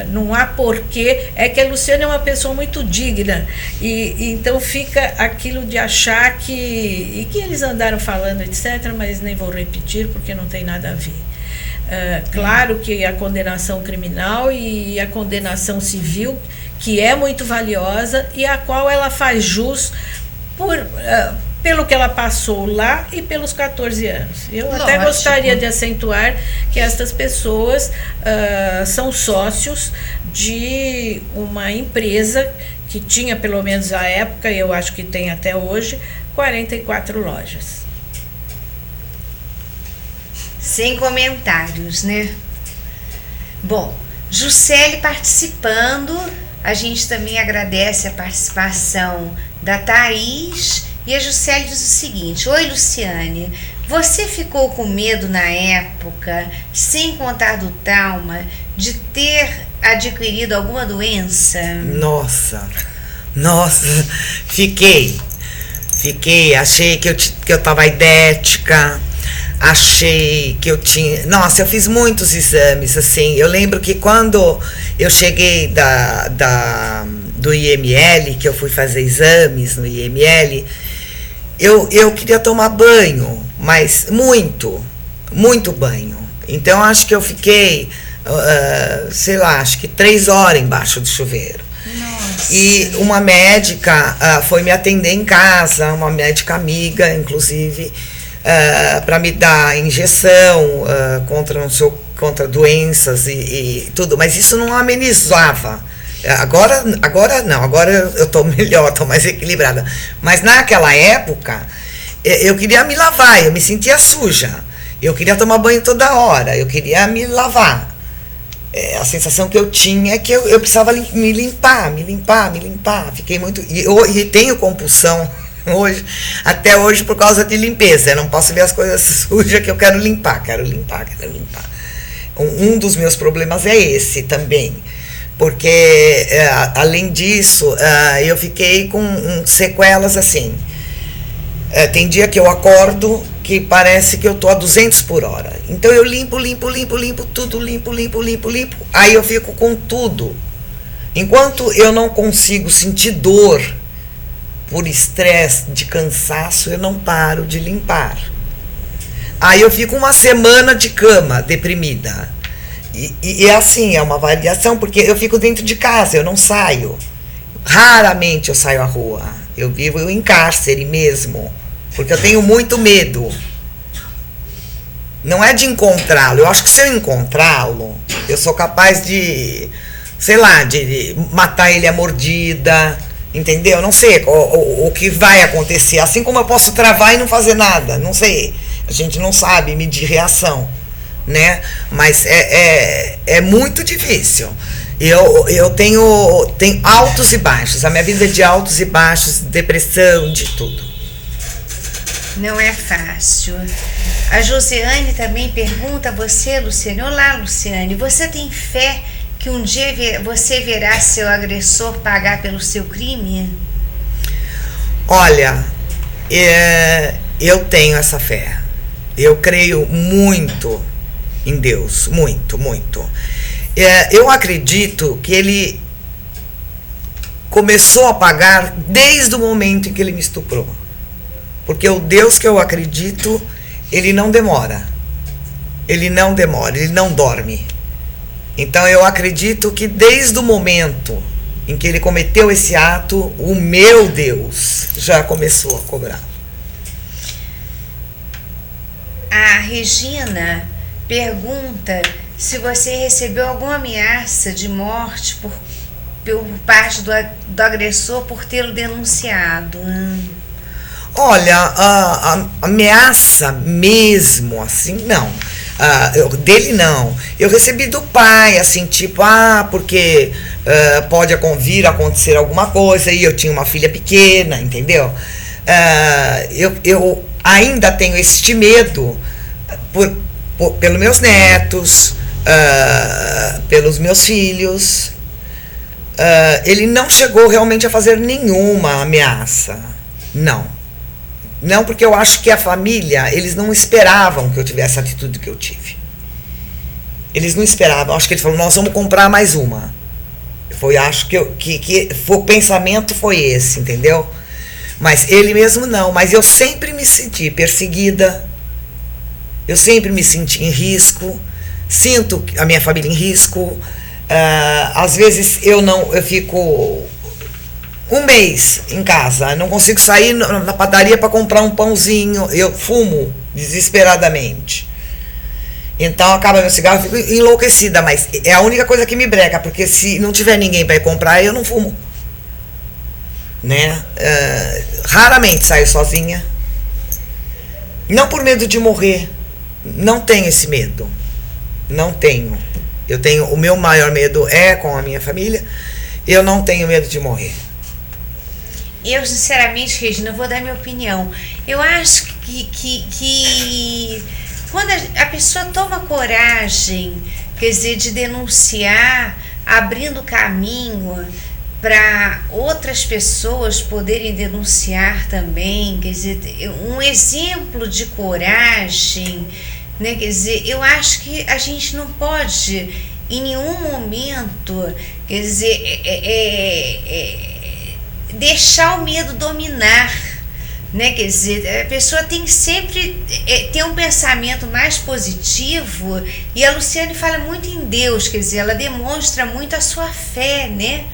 Não há porquê. É que a Luciane é uma pessoa muito digna e então fica aquilo de achar que eles andaram falando, etc., mas nem vou repetir porque não tem nada a ver. Claro que a condenação criminal e a condenação civil, que é muito valiosa e a qual ela faz jus pelo que ela passou lá e pelos 14 anos. Eu até gostaria de acentuar que estas pessoas são sócios de uma empresa que tinha, pelo menos à época, eu acho que tem até hoje, 44 lojas. Sem comentários, né? Bom, Juscelie participando. A gente também agradece a participação da Thaís. E a Juscelie diz o seguinte: oi, Luciane, você ficou com medo na época, sem contar do trauma, de ter adquirido alguma doença? Nossa, fiquei, achei que eu tava aidética, achei que eu tinha... Nossa, eu fiz muitos exames, assim. Eu lembro que quando eu cheguei do IML, que eu fui fazer exames no IML, eu queria tomar banho, mas muito banho. Então, acho que eu fiquei, sei lá, acho que 3 horas embaixo do chuveiro. Nossa. E uma médica foi me atender em casa, uma médica amiga, inclusive, para me dar injeção contra doenças e tudo, mas isso não amenizava. Agora não, agora eu estou melhor, estou mais equilibrada. Mas naquela época, eu queria me lavar, eu me sentia suja. Eu queria tomar banho toda hora, eu queria me lavar. A sensação que eu tinha é que eu precisava me limpar. Fiquei muito... E tenho compulsão hoje, até hoje, por causa de limpeza. Eu não posso ver as coisas sujas que eu quero limpar. Um dos meus problemas é esse também. Porque, além disso, eu fiquei com sequelas assim. Tem dia que eu acordo que parece que eu tô a 200 por hora. Então eu limpo tudo, limpo. Aí eu fico com tudo. Enquanto eu não consigo sentir dor por estresse, de cansaço, eu não paro de limpar. Aí eu fico uma semana de cama, deprimida. E é assim, é uma variação, porque eu fico dentro de casa, eu não saio. Raramente eu saio à rua. Eu vivo em cárcere mesmo, porque eu tenho muito medo. Não é de encontrá-lo. Eu acho que se eu encontrá-lo, eu sou capaz de, sei lá, de matar ele à mordida, entendeu? Não sei o que vai acontecer. Assim como eu posso travar e não fazer nada, não sei. A gente não sabe medir reação, né? Mas é muito difícil. Eu tenho altos e baixos. A minha vida é de altos e baixos, depressão, de tudo. Não é fácil. A Josiane também pergunta a você, Luciane. Olá, Luciane. Você tem fé que um dia você verá seu agressor pagar pelo seu crime? Olha, eu tenho essa fé. Eu creio muito em Deus. Muito. Eu acredito que ele começou a pagar desde o momento em que ele me estuprou. Porque o Deus que eu acredito, ele não demora. Ele não dorme. Então eu acredito que desde o momento em que ele cometeu esse ato, o meu Deus já começou a cobrar. A Regina pergunta se você recebeu alguma ameaça de morte por parte do agressor por tê-lo denunciado. Olha, a ameaça mesmo, assim, não. Dele não. Eu recebi do pai, assim, tipo, porque pode vir a acontecer alguma coisa, e eu tinha uma filha pequena, entendeu? Eu ainda tenho este medo pelos meus netos, pelos meus filhos. Ele não chegou realmente a fazer nenhuma ameaça. Não, porque eu acho que a família, eles não esperavam que eu tivesse a atitude que eu tive. Eles não esperavam. Acho que ele falou, nós vamos comprar mais uma. Acho que o pensamento foi esse, entendeu? Mas ele mesmo não. Mas eu sempre me senti perseguida. Eu sempre me senti em risco. Sinto a minha família em risco. Às vezes eu fico um mês em casa, não consigo sair na padaria para comprar um pãozinho, eu fumo desesperadamente. Então acaba meu cigarro, eu fico enlouquecida, mas é a única coisa que me breca, porque se não tiver ninguém para ir comprar, eu não fumo, né? Raramente saio sozinha, não por medo de morrer, não tenho esse medo, não tenho. O meu maior medo é com a minha família. Eu não tenho medo de morrer. Eu, sinceramente, Regina, vou dar minha opinião. Eu acho que quando a pessoa toma coragem, quer dizer, de denunciar, abrindo caminho para outras pessoas poderem denunciar também, quer dizer, um exemplo de coragem, né? Quer dizer, eu acho que a gente não pode, em nenhum momento, quer dizer, deixar o medo dominar, né? Quer dizer, a pessoa tem sempre ter um pensamento mais positivo, e a Luciane fala muito em Deus, quer dizer, ela demonstra muito a sua fé, né?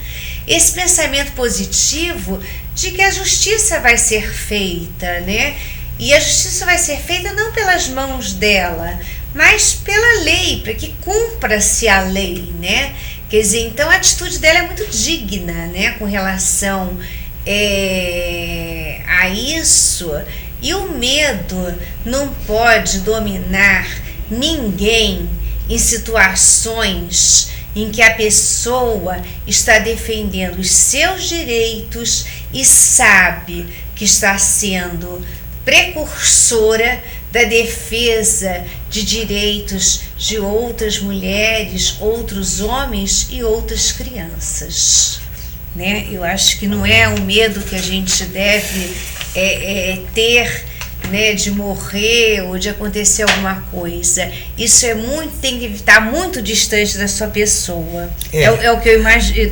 Esse pensamento positivo de que a justiça vai ser feita, né? E a justiça vai ser feita não pelas mãos dela, mas pela lei, para que cumpra-se a lei, né? Quer dizer, então a atitude dela é muito digna, né, com relação a isso. E o medo não pode dominar ninguém em situações em que a pessoa está defendendo os seus direitos e sabe que está sendo precursora da defesa de direitos de outras mulheres, outros homens e outras crianças, né? Eu acho que não é um medo que a gente deve ter, né, de morrer ou de acontecer alguma coisa. Isso tem que estar muito distante da sua pessoa. É o que eu imagino.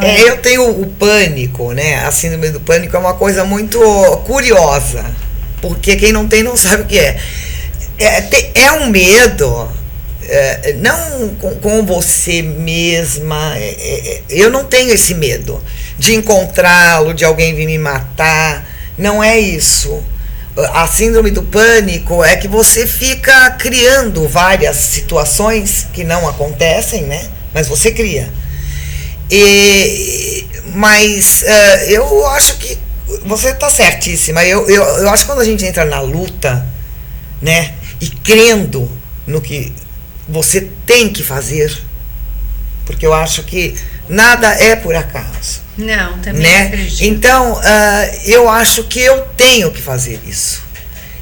Eu tenho o pânico, né? A síndrome do pânico é uma coisa muito curiosa, porque quem não tem não sabe o que é. É um medo, não com você mesma. Eu não tenho esse medo de encontrá-lo, de alguém vir me matar. Não é isso. A síndrome do pânico é que você fica criando várias situações que não acontecem, né? Mas você cria. Mas eu acho que você está certíssima. Eu acho que quando a gente entra na luta, né? E crendo no que você tem que fazer, porque eu acho que nada é por acaso. Não, também né? acredito. Então, eu acho que eu tenho que fazer isso.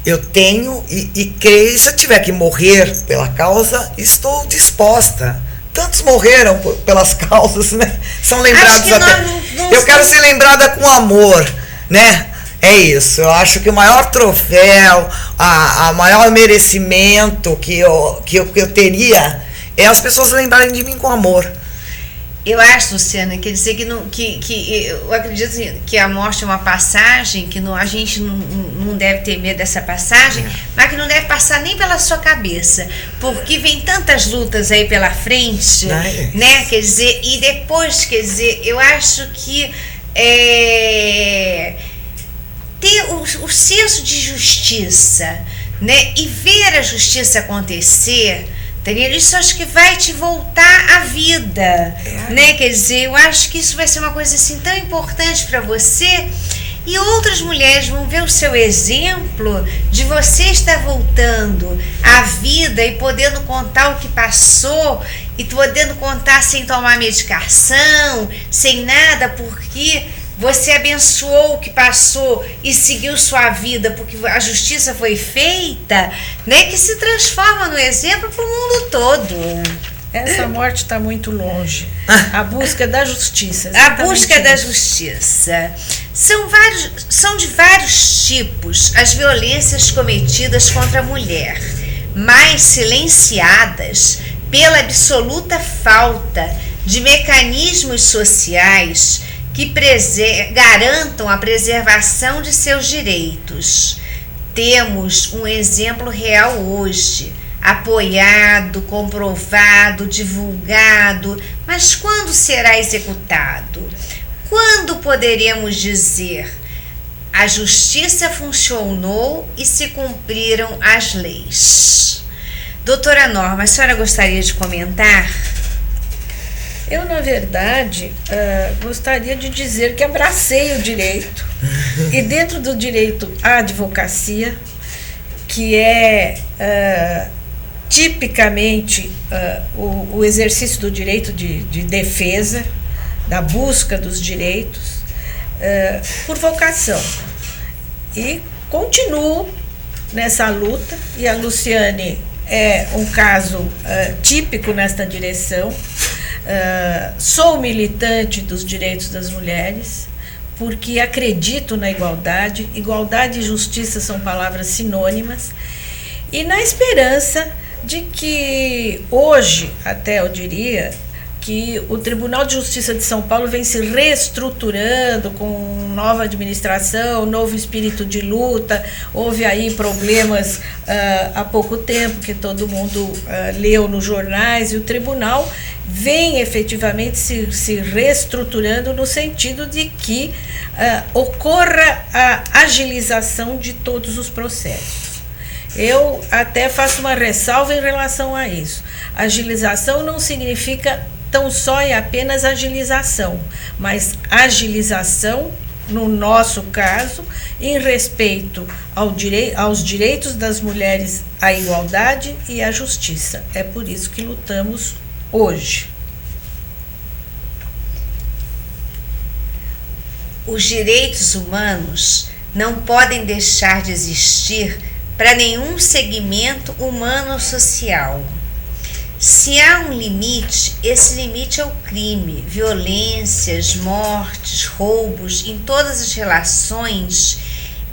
Eu tenho e creio, se eu tiver que morrer pela causa, estou disposta. Tantos morreram pelas causas, né? São lembrados até. Eu quero ser lembrada com amor, né? É isso. Eu acho que o maior troféu, a maior merecimento que eu teria é as pessoas lembrarem de mim com amor. Eu acho, Luciana, quer dizer que eu acredito que a morte é uma passagem, que a gente não deve ter medo dessa passagem, mas que não deve passar nem pela sua cabeça, porque vem tantas lutas aí pela frente, né? Quer dizer, e depois, quer dizer, eu acho que ter o senso de justiça, né? E ver a justiça acontecer. Isso acho que vai te voltar à vida, né? Quer dizer, eu acho que isso vai ser uma coisa assim tão importante para você, e outras mulheres vão ver o seu exemplo de você estar voltando à vida e podendo contar o que passou, e podendo contar sem tomar medicação, sem nada, porque você abençoou o que passou e seguiu sua vida porque a justiça foi feita, né? Que se transforma no exemplo para o mundo todo. Essa morte está muito longe. A busca da justiça. A busca da justiça. São de vários tipos as violências cometidas contra a mulher, mas silenciadas pela absoluta falta de mecanismos sociais que garantam a preservação de seus direitos. Temos um exemplo real hoje, apoiado, comprovado, divulgado, mas quando será executado? Quando poderemos dizer a justiça funcionou e se cumpriram as leis? Doutora Norma, a senhora gostaria de comentar? Eu, na verdade, gostaria de dizer que abracei o direito. E dentro do direito à advocacia, que é tipicamente o exercício do direito de defesa, da busca dos direitos, por vocação. E continuo nessa luta, e a Luciane é um caso típico nesta direção. Sou militante dos direitos das mulheres, porque acredito na igualdade. Igualdade e justiça são palavras sinônimas, e na esperança de que hoje, até eu diria, que o Tribunal de Justiça de São Paulo vem se reestruturando com nova administração, novo espírito de luta. Houve aí problemas há pouco tempo, que todo mundo leu nos jornais, e o tribunal vem efetivamente se reestruturando no sentido de que ocorra a agilização de todos os processos. Eu até faço uma ressalva em relação a isso. Agilização não significa tão só e apenas agilização, mas agilização, no nosso caso, em respeito aos direitos das mulheres, à igualdade e à justiça. É por isso que lutamos hoje. Os direitos humanos não podem deixar de existir para nenhum segmento humano ou social. Se há um limite, esse limite é o crime, violências, mortes, roubos em todas as relações,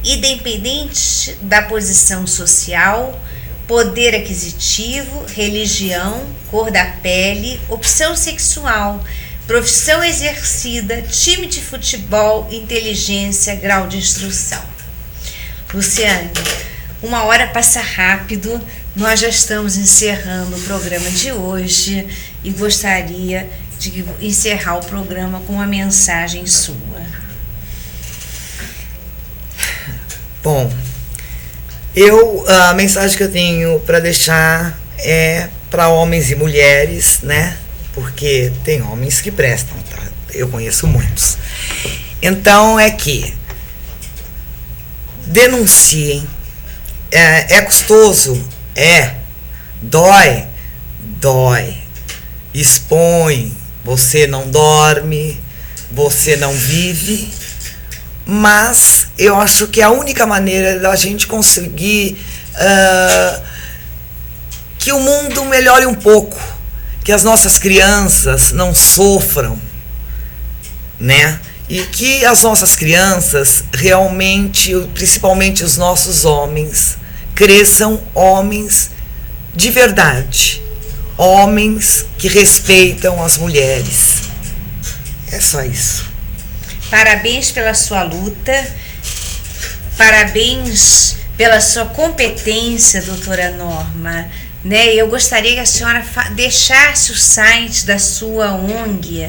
independente da posição social, poder aquisitivo, religião, cor da pele, opção sexual, profissão exercida, time de futebol, inteligência, grau de instrução. Luciane, uma hora passa rápido, nós já estamos encerrando o programa de hoje e gostaria de encerrar o programa com uma mensagem sua. Bom, a mensagem que eu tenho para deixar é para homens e mulheres, né? Porque tem homens que prestam, tá? Eu conheço muitos. Então é que denunciem. É custoso? Dói? Expõe. Você não dorme, você não vive, mas eu acho que a única maneira da gente conseguir que o mundo melhore um pouco, que as nossas crianças não sofram, né? E que as nossas crianças realmente, principalmente os nossos homens, cresçam homens de verdade, homens que respeitam as mulheres. É só isso. Parabéns pela sua luta, parabéns pela sua competência, doutora Norma. Né? Eu gostaria que a senhora deixasse o site da sua ONG,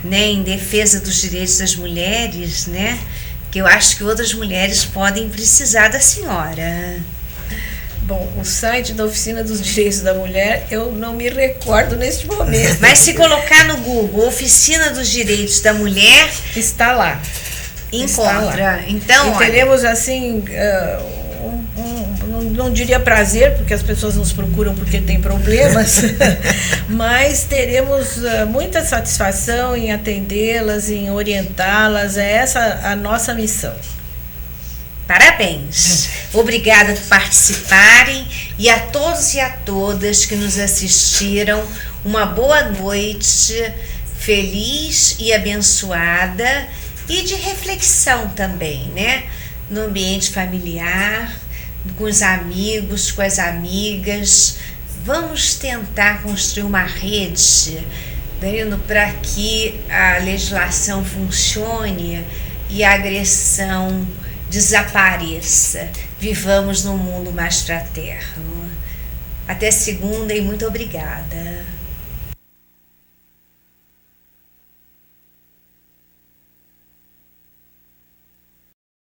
né, em defesa dos direitos das mulheres, né? Que eu acho que outras mulheres podem precisar da senhora. Bom, o site da Oficina dos Direitos da Mulher, eu não me recordo neste momento. Mas se colocar no Google Oficina dos Direitos da Mulher, está lá. Encontra. Está lá. Então, e teremos assim, não diria prazer, porque as pessoas nos procuram porque tem problemas, mas teremos muita satisfação em atendê-las, em orientá-las. É essa a nossa missão. Parabéns. Obrigada por participarem, e a todos e a todas que nos assistiram, uma boa noite, feliz e abençoada, e de reflexão também, né? No ambiente familiar, com os amigos, com as amigas. Vamos tentar construir uma rede para que a legislação funcione e a agressão desapareça. Vivamos num mundo mais fraterno. Até segunda e muito obrigada.